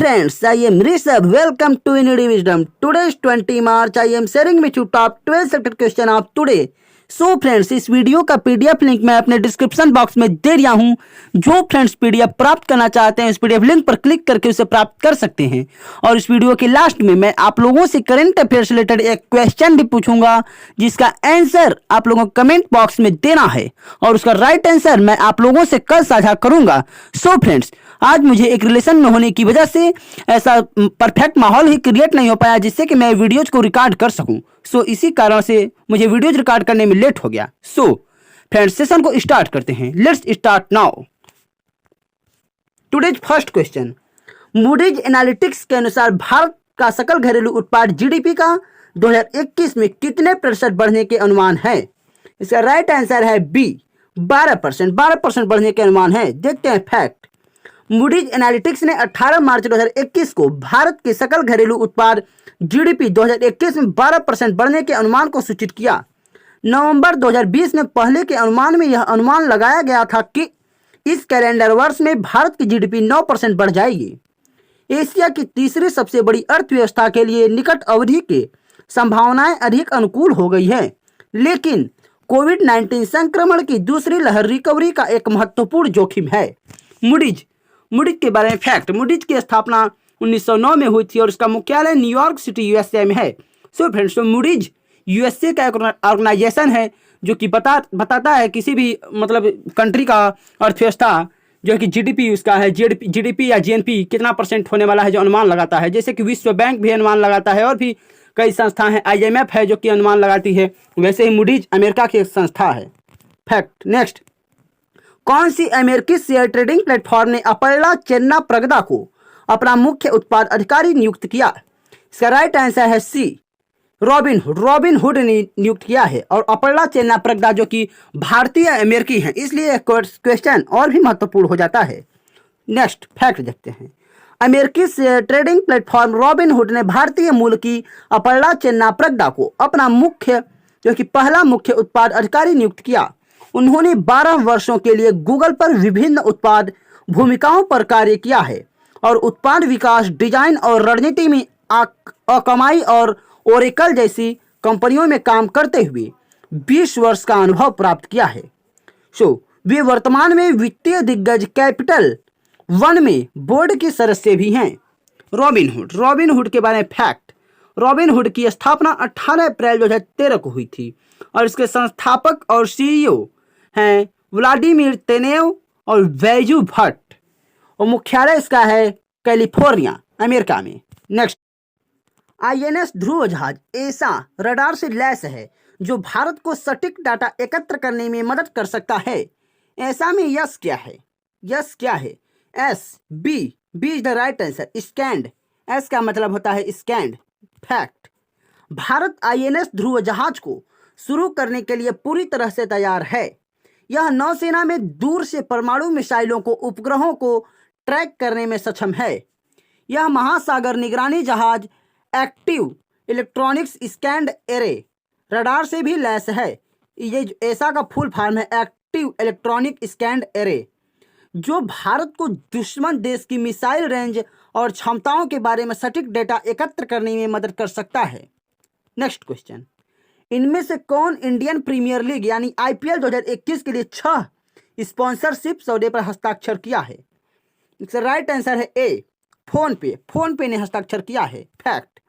friends, I am Rishabh. Welcome to Inudi Wisdom. Today is 20 March. I am sharing with you top 12 subject question of today. So friends, इस video का PDF link मैं अपने description box में दे दिया हूं। जो friends PDF प्राप्त करना चाहते हैं इस पीडीएफ लिंक पर क्लिक करके उसे प्राप्त कर सकते हैं। और इस वीडियो के लास्ट में मैं आप लोगों से करंट अफेयर से रिलेटेड एक क्वेश्चन भी पूछूंगा, जिसका आंसर आप लोगों को कमेंट बॉक्स में देना है और उसका राइट आंसर मैं आप लोगों से कल साझा करूंगा। सो फ्रेंड्स, आज मुझे एक रिलेशन में होने की वजह से ऐसा परफेक्ट माहौल ही क्रिएट नहीं हो पाया जिससे कि मैं वीडियोज को रिकॉर्ड कर सकूं। सो इसी कारण से मुझे वीडियोज रिकॉर्ड करने में लेट हो गया। सो फ्रेंड्स, सेशन को स्टार्ट करते हैं। Let's start now. Today's first question, Moody's analytics के अनुसार भारत का सकल घरेलू उत्पाद जीडीपी का 2021 में कितने प्रतिशत बढ़ने के अनुमान है? इसका राइट आंसर है बी, 12%। 12% बढ़ने के अनुमान है। देखते हैं फैक्ट। मूडीज एनालिटिक्स ने 18 मार्च 2021 को भारत के सकल घरेलू उत्पाद जीडीपी 2021 में 12% बढ़ने के अनुमान को सूचित किया। नवंबर 2020 में पहले के अनुमान में यह अनुमान लगाया गया था कि इस कैलेंडर वर्ष में भारत की जीडीपी 9% बढ़ जाएगी। एशिया की तीसरी सबसे बड़ी अर्थव्यवस्था के लिए निकट अवधि के संभावनाएं अधिक अनुकूल हो गई है, लेकिन कोविड-19 संक्रमण की दूसरी लहर रिकवरी का एक महत्वपूर्ण जोखिम है। मूडीज के बारे में फैक्ट। मूडीज की स्थापना 1909 में हुई थी और इसका मुख्यालय न्यूयॉर्क सिटी यूएसए में है। सो फ्रेंड्स, मूडीज यूएसए का एक ऑर्गेनाइजेशन है जो कि बताता है किसी भी कंट्री का अर्थव्यवस्था जो है कि जीडीपी उसका है, जीडीपी या जीएनपी कितना परसेंट होने वाला है जो अनुमान लगाता है। जैसे कि विश्व बैंक भी अनुमान लगाता है और भी कई संस्थाएं हैं, आईएमएफ है जो कि अनुमान लगाती है। वैसे ही मूडीज अमेरिका की एक संस्था है। फैक्ट नेक्स्ट, कौन सी अमेरिकी शेयर ट्रेडिंग प्लेटफॉर्म ने अपर्ला चेन्ना प्रगदा को अपना मुख्य उत्पाद अधिकारी नियुक्त किया? इसका राइट आंसर है सी, रॉबिनहुड ने नियुक्त किया है। और अपर्ला चेन्ना प्रगदा जो कि भारतीय अमेरिकी हैं, इसलिए क्वेश्चन और भी महत्वपूर्ण हो जाता है। नेक्स्ट फैक्ट देखते हैं। अमेरिकी शेयर ट्रेडिंग प्लेटफॉर्म रॉबिनहुड ने भारतीय मूल की अपर्ला चेन्ना प्रगदा को अपना पहला मुख्य उत्पाद अधिकारी नियुक्त किया। उन्होंने 12 वर्षों के लिए गूगल पर विभिन्न उत्पाद भूमिकाओं पर कार्य किया है और उत्पाद विकास, डिजाइन और रणनीति में अकमाई और ओरेकल जैसी कंपनियों में काम करते हुए 20 वर्ष का अनुभव प्राप्त किया है। वे वर्तमान में वित्तीय दिग्गज कैपिटल वन में बोर्ड के सदस्य भी हैं। रॉबिनहुड के बारे में फैक्ट। रॉबिनहुड की स्थापना 18 अप्रैल 2013 को हुई थी और इसके संस्थापक और सीईओ हैं व्लादिमीर तेनेव और बैजू भट्ट और मुख्यालय इसका है कैलिफोर्निया, अमेरिका में। नेक्स्ट, आईएनएस ध्रुव जहाज ऐसा रडार से लैस है जो भारत को सटीक डाटा एकत्र करने में मदद कर सकता है। ऐसा में यस क्या है? S, B is the right answer. स्कैंड, एस का मतलब होता है स्कैंड। फैक्ट, भारत आईएनएस ध्रुव जहाज को शुरू करने के लिए पूरी तरह से तैयार है। यह नौसेना में दूर से परमाणु मिसाइलों को उपग्रहों को ट्रैक करने में सक्षम है। यह महासागर निगरानी जहाज active electronics scanned array radar से भी लैस है। ये ऐसा का फुल फॉर्म है एक्टिव इलेक्ट्रॉनिक स्कैंड एरे, जो भारत को दुश्मन देश की मिसाइल रेंज और क्षमताओं के बारे में सटीक डेटा एकत्र करने में मदद कर सकता है। नेक्स्ट क्वेश्चन, इनमें से कौन इंडियन प्रीमियर लीग यानी आईपीएल 2021 के लिए 6 स्पॉन्सरशिप सौदे पर हस्ताक्षर किया है? इसका राइट आंसर है ए, फोन पे ने हस्ताक्षर किया है। फैक्ट,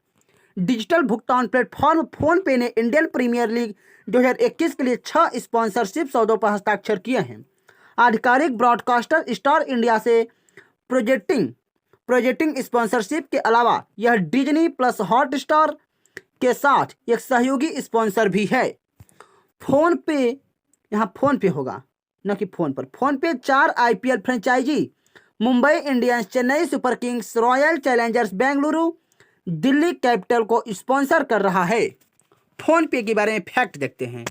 डिजिटल भुगतान प्लेटफॉर्म फोन पे ने इंडियन प्रीमियर लीग 2021 के लिए 6 स्पॉन्सरशिप सौदों पर हस्ताक्षर किए हैं। आधिकारिक ब्रॉडकास्टर स्टार इंडिया से प्रोजेक्टिंग स्पॉन्सरशिप के अलावा यह डिज्नी प्लस हॉटस्टार के साथ एक सहयोगी स्पॉन्सर भी है। फोन पे होगा न कि फोन पर। PhonePe 4 IPL franchisee Mumbai Indians, Chennai Super Kings, Royal Challengers Bengaluru, Delhi Capital को स्पॉन्सर कर रहा है। फोन पे के बारे में फैक्ट देखते हैं।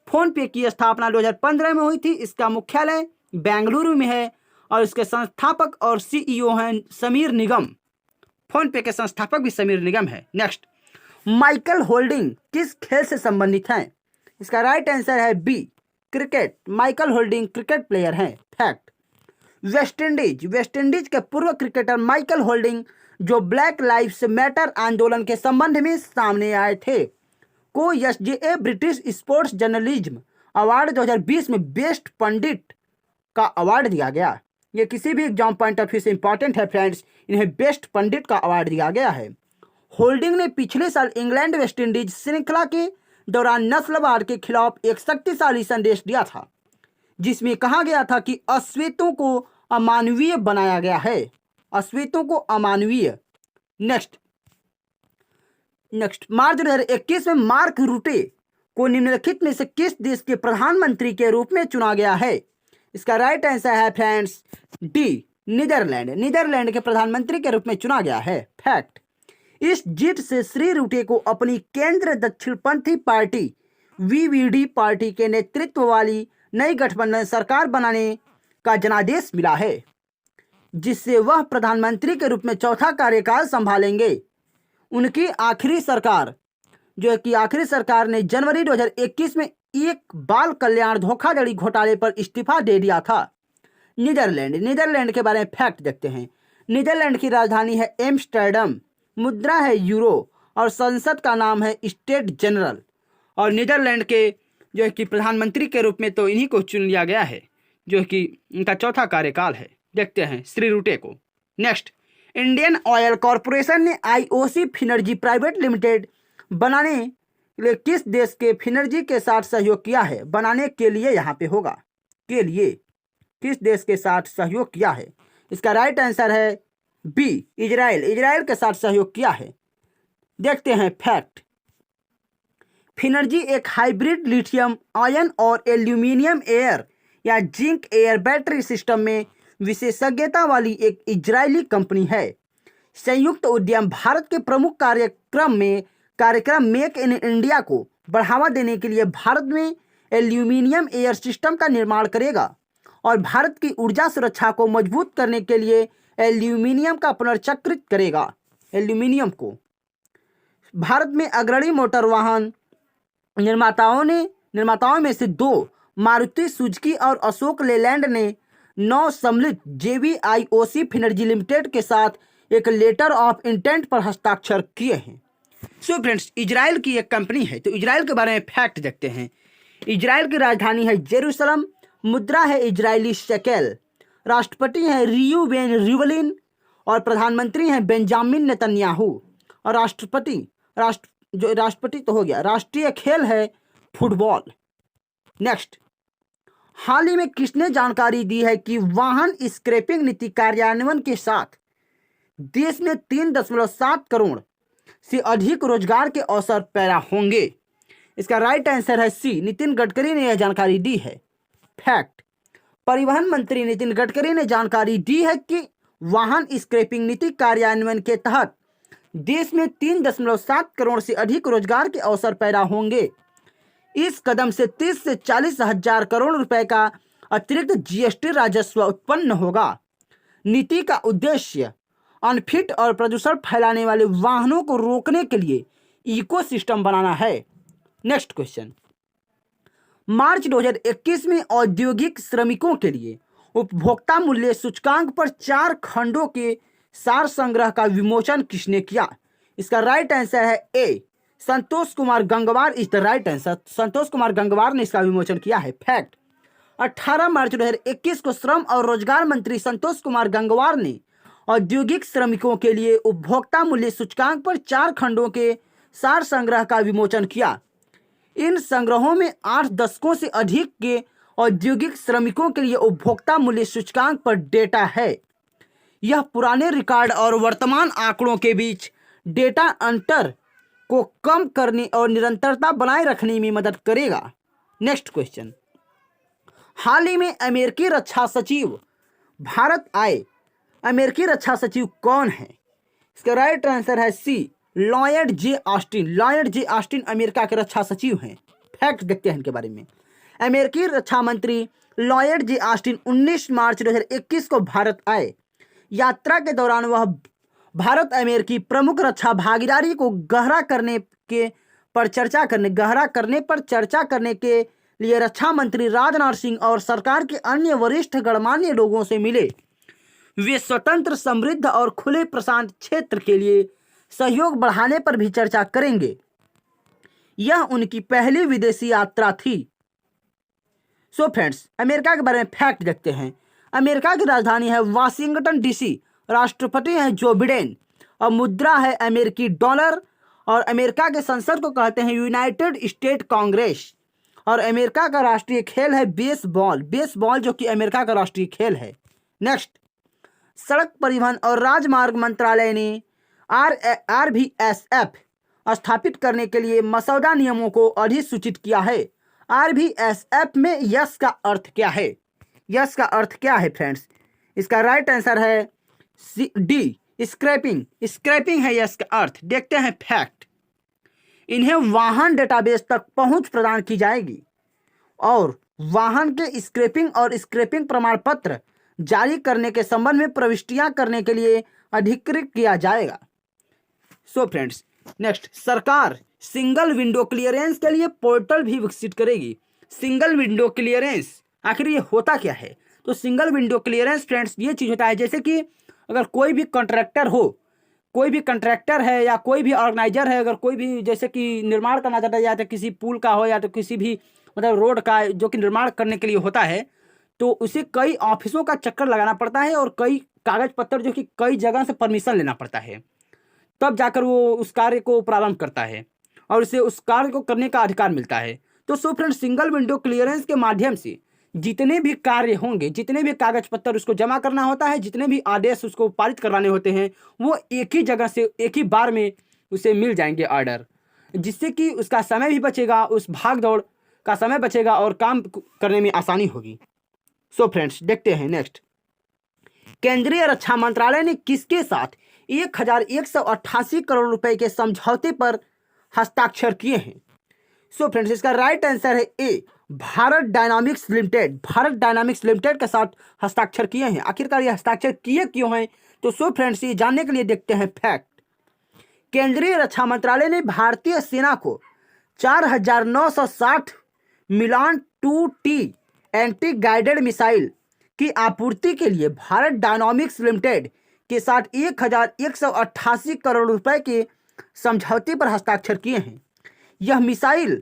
फोन पे की स्थापना 2015 में हुई थी। इसका मुख्यालय बेंगलुरु में है और इसके संस्थापक और सीईओ हैं समीर निगम। फोन पे के संस्थापक भी समीर निगम है। नेक्स्ट, माइकल होल्डिंग किस खेल से संबंधित हैं? इसका राइट आंसर है B, cricket. Michael Holding cricket player हैं। फैक्ट, वेस्ट इंडीज के पूर्व क्रिकेटर माइकल होल्डिंग जो ब्लैक लाइव्स मैटर आंदोलन के संबंध में सामने आए थे, को SJA British Sports Journalism Award 2020 में बेस्ट पंडित का अवार्ड दिया गया। ये किसी भी एग्जाम पॉइंट ऑफ व्यू से इंपॉर्टेंट है फ्रेंड्स, इन्हें बेस्ट पंडित का अवार्ड दिया गया है। होल्डिंग ने पिछले साल इंग्लैंड वेस्ट इंडीज श्रृंखला के दौरान नस्लवाद के खिलाफ एक शक्तिशाली संदेश दिया था, जिसमें कहा गया था कि अश्वेतों को अमानवीय बनाया गया है, अश्वेतों को अमानवीय। नेक्स्ट मार्च 2021 में मार्क रूटे को निम्नलिखित में से किस देश के प्रधानमंत्री के रूप में चुना गया है? इसका राइट आंसर है फ्रेंड्स डी, नीदरलैंड। नीदरलैंड के प्रधानमंत्री के रूप में चुना गया है। फैक्ट, इस जीत से श्री रूटे को अपनी केंद्र दक्षिणपंथी पार्टी वीवीडी पार्टी के नेतृत्व वाली नई गठबंधन सरकार बनाने का जनादेश मिला है, जिससे वह प्रधानमंत्री के रूप में चौथा कार्यकाल संभालेंगे। उनकी आखिरी सरकार ने जनवरी 2021 में एक बाल कल्याण धोखाधड़ी घोटाले पर इस्तीफा दे दिया था। नीदरलैंड के बारे में फैक्ट देखते हैं। नीदरलैंड की राजधानी है एम्स्टर्डम, मुद्रा है यूरो और संसद का नाम है स्टेट जनरल। और नीदरलैंड के जो है कि प्रधानमंत्री के रूप में तो इन्हीं को चुन लिया गया है, जो कि इनका चौथा कार्यकाल है। देखते हैं श्री रूटे को। नेक्स्ट, इंडियन ऑयल कॉरपोरेशन ने आईओसी फिनर्जी प्राइवेट लिमिटेड बनाने के लिए किस देश के फिनर्जी के साथ सहयोग किया है? बनाने के लिए यहाँ पे होगा, के लिए किस देश के साथ सहयोग किया है? इसका राइट आंसर है बी, इजराइल। इजराइल के साथ सहयोग किया है। देखते हैं फैक्ट, फिनर्जी एक हाइब्रिड लिथियम आयन और एल्यूमिनियम एयर या जिंक एयर बैटरी सिस्टम में विशेषज्ञता वाली एक इजरायली कंपनी है। संयुक्त उद्यम भारत के प्रमुख कार्यक्रम मेक इन इंडिया को बढ़ावा देने के लिए भारत में एल्यूमिनियम एयर सिस्टम का निर्माण करेगा और भारत की ऊर्जा सुरक्षा को मजबूत करने के लिए एल्यूमिनियम का पुनर्चक्रित करेगा। एल्यूमिनियम को भारत में अग्रणी मोटर वाहन निर्माताओं में से दो मारुति सुजुकी और अशोक लेलैंड ने नौ सम्मिलित जेवीआईओसी फिनर्जी लिमिटेड के साथ एक लेटर ऑफ इंटेंट पर हस्ताक्षर किए हैं। सो फ्रेंड्स, इजराइल की एक कंपनी है, तो इजराइल के बारे में फैक्ट देखते हैं। इजराइल की राजधानी है जेरूसलम, मुद्रा है इजरायली शेकेल, राष्ट्रपति हैं रियूवेन रिवलिन और प्रधानमंत्री हैं बेंजामिन नेतन्याहू। और राष्ट्रपति तो हो गया। राष्ट्रीय खेल है फुटबॉल। नेक्स्ट, हाल ही में किसने जानकारी दी है कि वाहन स्क्रैपिंग नीति कार्यान्वयन के साथ देश में 3.7 करोड़ से अधिक रोजगार के अवसर पैदा होंगे? इसका राइट आंसर है सी, नितिन गडकरी ने यह जानकारी दी है। फैक्ट, परिवहन मंत्री नितिन गडकरी ने जानकारी दी है कि वाहन स्क्रैपिंग नीति कार्यान्वयन के तहत देश में 3.7 करोड़ से अधिक रोजगार के अवसर पैदा होंगे। इस कदम से 30 से 40 हजार करोड़ रुपए का अतिरिक्त जीएसटी राजस्व उत्पन्न होगा। नीति का उद्देश्य अनफिट और प्रदूषण फैलाने वाले वाहनों को रोकने के लिए इकोसिस्टम बनाना है। नेक्स्ट क्वेश्चन, मार्च 2021 में औद्योगिक श्रमिकों के लिए उपभोक्ता मूल्य सूचकांक पर 4 खंडों के सार संग्रह का विमोचन किसने किया? इसका राइट आंसर है A, Santosh Kumar Gangwar is the right answer. Santosh Kumar Gangwar ने इसका विमोचन किया है। फैक्ट, 18 मार्च 2021 को श्रम और रोजगार मंत्री संतोष कुमार गंगवार ने औद्योगिक श्रमिकों के लिए उपभोक्ता मूल्य सूचकांक पर 4 खंडों के सार संग्रह का विमोचन किया। इन संग्रहों में 8 दशकों से अधिक के औद्योगिक श्रमिकों के लिए उपभोक्ता मूल्य सूचकांक पर डेटा है। यह पुराने रिकॉर्ड और वर्तमान आंकड़ों के बीच डेटा अंतर को कम करने और निरंतरता बनाए रखने में मदद करेगा। नेक्स्ट क्वेश्चन, हाल ही में अमेरिकी रक्षा सचिव भारत आए। अमेरिकी रक्षा सचिव कौन है? इसका राइट आंसर है C, Lloyd J Austin. Lloyd J Austin America के रक्षा सचिव हैं। फैक्ट देखते हैं इनके बारे में। अमेरिकी रक्षा मंत्री लॉयड जे ऑस्टिन 19 मार्च 2021 को भारत आए। यात्रा के दौरान वह भारत अमेरिकी प्रमुख रक्षा भागीदारी को गहरा करने पर चर्चा करने के लिए रक्षा मंत्री राजनाथ सिंह और सरकार के अन्य वरिष्ठ गणमान्य लोगों से मिले। वे स्वतंत्र, समृद्ध और खुले प्रशांत क्षेत्र के लिए सहयोग बढ़ाने पर भी चर्चा करेंगे। यह उनकी पहली विदेशी यात्रा थी। सो फ्रेंड्स, अमेरिका के बारे में फैक्ट देखते हैं। अमेरिका की राजधानी है वाशिंगटन डीसी, राष्ट्रपति हैं जो बिडेन, और मुद्रा है अमेरिकी डॉलर, और अमेरिका के संसद को कहते हैं यूनाइटेड स्टेट कांग्रेस, और अमेरिका का राष्ट्रीय खेल है बेसबॉल, जो कि अमेरिका का राष्ट्रीय खेल है। नेक्स्ट, सड़क परिवहन और राजमार्ग मंत्रालय ने RVSF स्थापित करने के लिए मसौदा नियमों को अधिसूचित किया है। RVSF में यस का अर्थ क्या है? यस का अर्थ क्या है फ्रेंड्स? इसका राइट आंसर है डी, स्क्रैपिंग। स्क्रैपिंग है यस का अर्थ। देखते हैं फैक्ट। इन्हें वाहन डेटाबेस तक पहुंच प्रदान की जाएगी और वाहन के स्क्रैपिंग और स्क्रैपिंग प्रमाण पत्र जारी करने के संबंध में प्रविष्टियां करने के लिए अधिकृत किया जाएगा। सो फ्रेंड्स, नेक्स्ट, सरकार सिंगल विंडो क्लियरेंस के लिए पोर्टल भी विकसित करेगी। सिंगल विंडो क्लियरेंस आखिर ये होता क्या है? तो सिंगल विंडो क्लियरेंस फ्रेंड्स ये चीज़ होता है, जैसे कि अगर कोई भी कॉन्ट्रैक्टर हो, कोई भी कॉन्ट्रैक्टर है या कोई भी ऑर्गेनाइजर है, अगर कोई भी जैसे कि निर्माण करना चाहता है, या तो किसी पुल का हो या तो किसी भी मतलब रोड का जो कि निर्माण करने के लिए होता है, तो उसे कई ऑफिसों का चक्कर लगाना पड़ता है और कई कागज पत्र जो कि कई जगह से परमिशन लेना पड़ता है, तब जाकर वो उस कार्य को प्रारंभ करता है और उसे उस कार्य को करने का अधिकार मिलता है। तो so friends, single window clearance के माध्यम से जितने भी कार्य होंगे, जितने भी कागज पत्र उसको जमा करना होता है, जितने भी आदेश उसको पारित करवाने होते हैं, वो एक ही जगह से एक ही बार में उसे मिल जाएंगे ऑर्डर, जिससे कि उसका समय भी बचेगा, उस भाग दौड़ का समय बचेगा और काम करने में आसानी होगी। सो फ्रेंड्स, देखते हैं नेक्स्ट। केंद्रीय रक्षा मंत्रालय ने किसके साथ 1188 करोड़ रुपए के समझौते पर हस्ताक्षर किए हैं? सो फ्रेंड्स, इसका राइट आंसर है A, Bharat Dynamics Limited. Bharat Dynamics Limited के साथ हस्ताक्षर किए हैं। आखिरकार ये हस्ताक्षर किए क्यों हैं? तो सो फ्रेंड्स, ये जानने के लिए देखते हैं फैक्ट। केंद्रीय रक्षा मंत्रालय ने भारतीय सेना को 4960 मिलान 2T एंटी गाइडेड मिसाइल की आपूर्ति के लिए भारत डायनामिक्स लिमिटेड के साथ 1188 करोड़ रुपए के समझौते पर हस्ताक्षर किए हैं। यह मिसाइल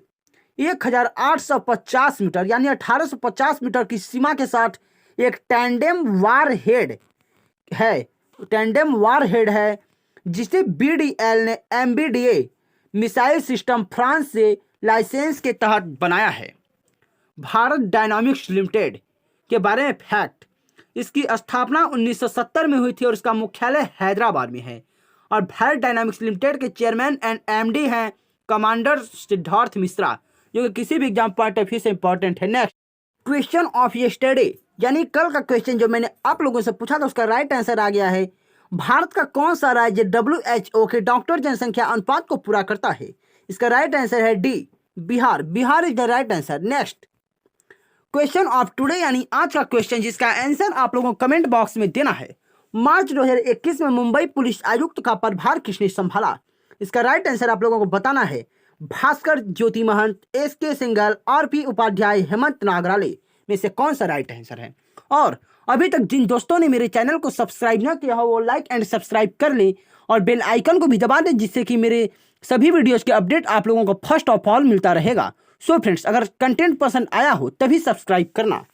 1850 मीटर यानी 1850 मीटर की सीमा के साथ एक टैंडेम वारहेड है, जिसे BDL ने MBDA मिसाइल सिस्टम फ्रांस से लाइसेंस के तहत बनाया है। भारत डायनामिक्स लिमिटेड के बारे में फैक्ट। इसकी स्थापना 1970 में हुई थी और इसका मुख्यालय हैदराबाद में है, और भारत डायनामिक्स लिमिटेड के चेयरमैन एंड MD हैं कमांडर सिद्धार्थ मिश्रा, जो कि किसी भी एग्जाम पॉइंट ऑफ व्यू से इंपॉर्टेंट है। नेक्स्ट, क्वेश्चन ऑफ यस्टरडे यानी कल का क्वेश्चन जो मैंने आप लोगों से पूछा था, उसका राइट आंसर आ गया है। भारत का कौन सा राज्य WHO के डॉक्टर जनसंख्या अनुपात को पूरा करता है? इसका राइट आंसर है D, Bihar. Bihar is the right answer. Next, question of today यानी आज का क्वेश्चन, जिसका आंसर आप लोगों को कमेंट बॉक्स में देना है। मार्च 2021 में मुंबई पुलिस आयुक्त का पदभार किसने संभाला? इसका राइट आंसर आप लोगों को बताना है। भास्कर ज्योति महंत, SK सिंघल, RP उपाध्याय, हेमंत नागराले में से कौन सा राइट आंसर है? और अभी तक जिन दोस्तों ने मेरे चैनल को सब्सक्राइब ना किया हो, वो लाइक एंड सब्सक्राइब कर लें और बेल आइकन को भी दबा दें, जिससे कि मेरे सभी वीडियोस के अपडेट आप लोगों को फर्स्ट ऑफ ऑल मिलता रहेगा। सो फ्रेंड्स, अगर कंटेंट पसंद आया हो तभी सब्सक्राइब करना।